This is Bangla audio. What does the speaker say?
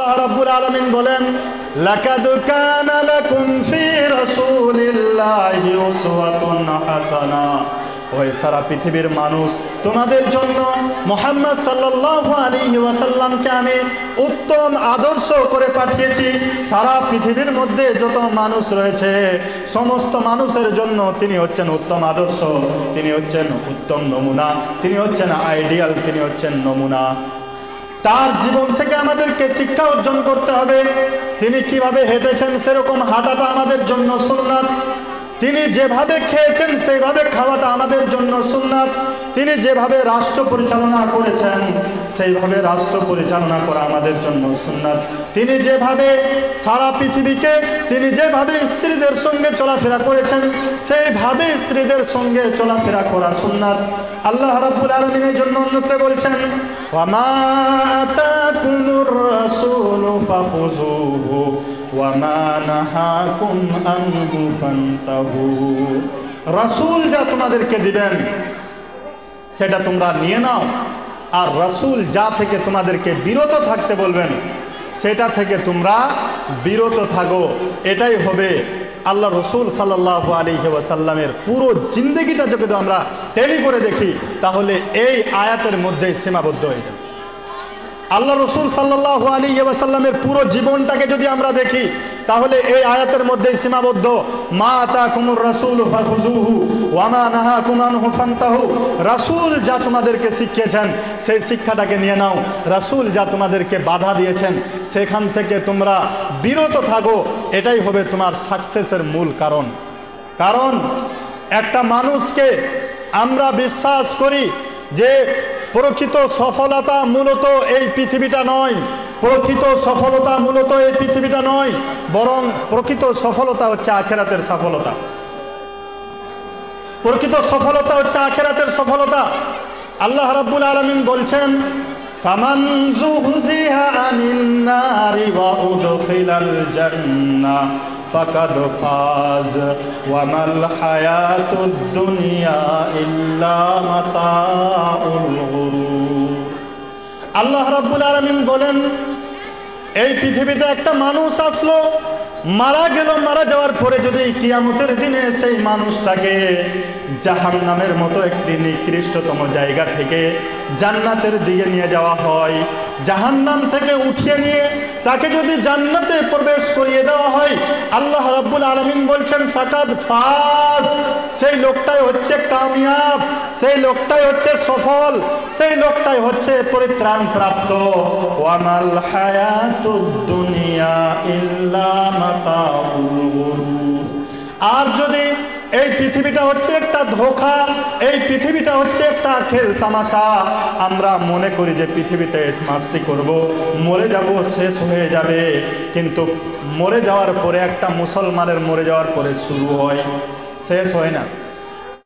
আল্লাহ রাব্বুল আলামিন বলেন, লাকাদ কানা লাকুম ফি রাসূলিল্লাহি উসওয়াতুন হাসানা। ওই সারা পৃথিবীর মানুষ, তোমাদের জন্য মুহাম্মদ সাল্লাল্লাহু আলাইহি ওয়াসাল্লামকে আমি উত্তম আদর্শ করে পাঠিয়েছি। সারা পৃথিবীর মধ্যে যত মানুষ রয়েছে সমস্ত মানুষের জন্য তিনি হচ্ছেন উত্তম আদর্শ, তিনি হচ্ছেন উত্তম নমুনা, তিনি হচ্ছেন আইডিয়াল, তিনি হচ্ছেন নমুনা। তার জীবন থেকে আমাদেরকে শিক্ষা অর্জন করতে হবে। তিনি কিভাবে হেঁটেছেন সেরকম হাঁটাটা আমাদের জন্য সুন্নাত। তিনি যেভাবে খেয়েছেন সেইভাবে খাওয়াটা আমাদের জন্য সুন্নাত। তিনি যেভাবে রাষ্ট্র পরিচালনা করেছেন সেইভাবে রাষ্ট্র পরিচালনা করা আমাদের জন্য সুন্নাত। তিনি যেভাবে সারা পৃথিবীকে তিনি যেভাবে স্ত্রীদের সঙ্গে চলাফেরা করেছেন সেইভাবে স্ত্রীদের সঙ্গে চলাফেরা করা সুন্নাত। আল্লাহ রাব্বুল আলামিন এই জন্য অন্যত্র বলছেন, ওয়ামা আতাকুমুর রাসূলু ফাখুযুহু ওয়ামা নাহাকুম আনহু ফান্তাহু। রাসূল যা তোমাদেরকে দিবেন সেটা তোমরা নিয়ে নাও, আর রাসূল যা থেকে তোমাদেরকে বিরত থাকতে বলবেন সেটা থেকে তোমরা বিরত থাকো। এটাই হবে আল্লাহ রসুল সাল্লাল্লাহু আলাইহি ওয়াসাল্লামের পুরো জিন্দেগিটা যদি আমরা টেলি করে দেখি তাহলে এই আয়াতের মধ্যেই সীমাবদ্ধ হয়ে যাবে। আল্লাহ রসুল সাল্লাল্লাহু আলাইহি ওয়াসাল্লামের পুরো জীবনটাকে যদি আমরা দেখি তাহলে এই আয়াতের মধ্যেই সীমাবদ্ধ। মা আতাকুমুর রাসূলু ফাখুযুহু ওয়া মা নাহাকুম আনহু ফান্তাহু। রাসূল যা তোমাদেরকে শিখিয়েছেন সেই শিক্ষাটাকে নিয়ে নাও, রাসূল যা তোমাদেরকে বাধা দিয়েছেন সেখান থেকে তোমরা বিরত থাকো। এটাই হবে তোমার সাকসেসের মূল কারণ। কারণ একটা মানুষকে আমরা বিশ্বাস করি যে প্রকৃত সফলতা মূলত এই পৃথিবীটা নয়, প্রকৃত সফলতা মূলত এই পৃথিবীটা নয়, বরং প্রকৃত সফলতা হচ্ছে আখিরাতের সফলতা। প্রকৃত সফলতা হচ্ছে আখিরাতের সফলতা। আল্লাহ রাব্বুল আলামিন বলছেন, ফামান যুহজিহা আনিন নারি ওয়া উদখিলাল জান্নাহ ফাকাদ ফাজ ওয়া মাল হায়াতুদ দুনিয়া ইল্লা মাতাউল গুরুর। আল্লাহ রাব্বুল আলামিন বলেন, এই পৃথিবীতে একটা মানুষ আসলো, মারা গেল, মারা যাওয়ার পরে যদি কিয়ামতের দিনে সেই মানুষটাকে জাহান্নামের মতো একটি নিকৃষ্টতম জায়গা থেকে জান্নাতের দিকে নিয়ে যাওয়া হয়, জাহান্নাম থেকে উঠিয়ে নিয়ে তাকে যদি জান্নাতে প্রবেশ করিয়ে দেওয়া হয়, আল্লাহ রাব্বুল আলামিন বলছেন ফাকাদ ফাজ, সেই লোকটাই হচ্ছে কামিয়াব, সেই লোকটাই হচ্ছে সফল, সেই লোকটাই হচ্ছে পরিত্রাণ প্রাপ্ত। ওয়ামাল হায়াতুদ দুনিয়া ইল্লা মাতাউল গুরুর। আর যদি এই পৃথিবীটা হচ্ছে একটা ধোঁকা, এই পৃথিবীটা হচ্ছে একটা খেল তামাশা, আমরা মনে করি যে পৃথিবীতে মাস্তি করব, মরে যাব, শেষ হয়ে যাবে, কিন্তু মরে যাওয়ার পরে একটা মুসলমানের মরে যাওয়ার পরে শুরু হয়, শেষ হয় না।